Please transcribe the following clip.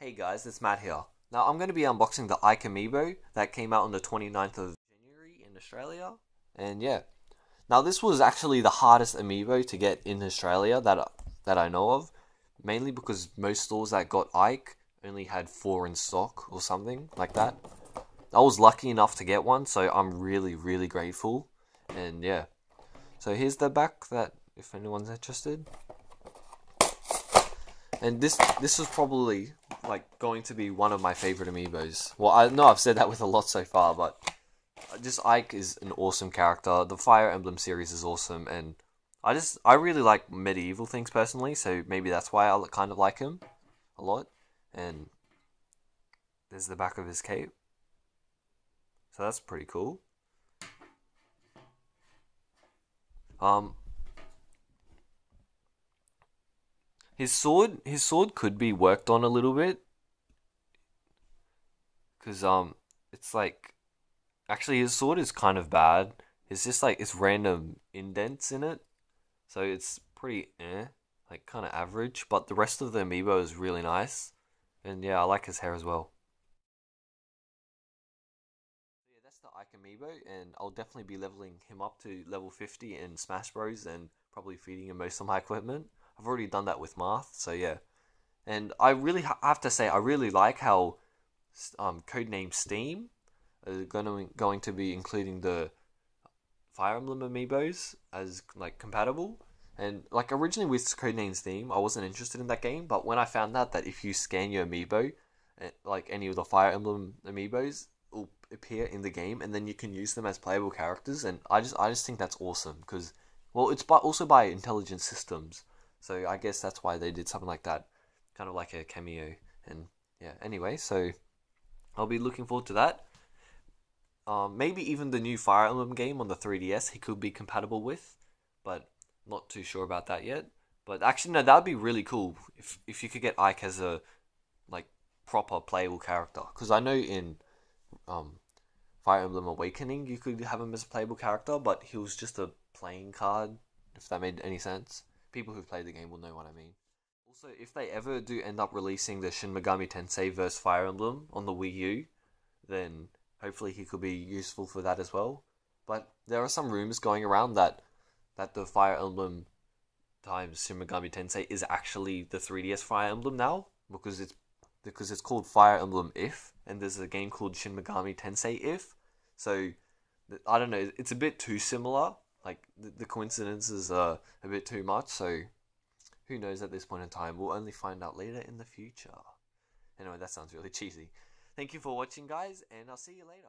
Hey guys, it's Matt here. Now I'm going to be unboxing the Ike Amiibo that came out on the 29th of January in Australia. And yeah, now this was actually the hardest Amiibo to get in Australia that I know of, mainly because most stores that got Ike only had 4 in stock or something like that. I was lucky enough to get one, so I'm really grateful. And yeah, so here's the back that if anyone's interested. And this was probably like going to be one of my favorite amiibos. Well, I know I've said that with a lot so far, but just Ike is an awesome character. The Fire Emblem series is awesome, and I really like medieval things personally, so maybe that's why I kind of like him a lot. And there's the back of his cape, so that's pretty cool. Um, his sword could be worked on a little bit, cause it's like actually his sword is kind of bad. It's just like it's random indents in it, so it's pretty like kind of average. But the rest of the amiibo is really nice, and yeah, I like his hair as well. Yeah, that's the Ike amiibo, and I'll definitely be leveling him up to level 50 in Smash Bros. And probably feeding him most of my equipment. I've already done that with Marth, so yeah. And I really have to say, I really like how codename Steam is going to be including the Fire Emblem amiibos as like compatible. And like originally with codename Steam, I wasn't interested in that game, but when I found out that if you scan your amiibo, like any of the Fire Emblem amiibos will appear in the game, and then you can use them as playable characters, and I just think that's awesome because well, it's also by Intelligent Systems, so I guess that's why they did something like that, kind of like a cameo. And yeah, anyway, so I'll be looking forward to that. Maybe even the new Fire Emblem game on the 3DS he could be compatible with, but not too sure about that yet. But actually, no, that would be really cool if you could get Ike as a like proper playable character. Because I know in um, Fire Emblem Awakening you could have him as a playable character, but he was just a playing card. If that made any sense, people who've played the game will know what I mean. Also, if they ever do end up releasing the Shin Megami Tensei vs Fire Emblem on the Wii U, then hopefully he could be useful for that as well. But there are some rumors going around that the Fire Emblem times Shin Megami Tensei is actually the 3DS Fire Emblem now because it's called Fire Emblem If, and there's a game called Shin Megami Tensei If. So I don't know, it's a bit too similar. Like the coincidences are a bit too much. So who knows at this point in time? We'll only find out later in the future. Anyway, that sounds really cheesy. Thank you for watching, guys, and I'll see you later.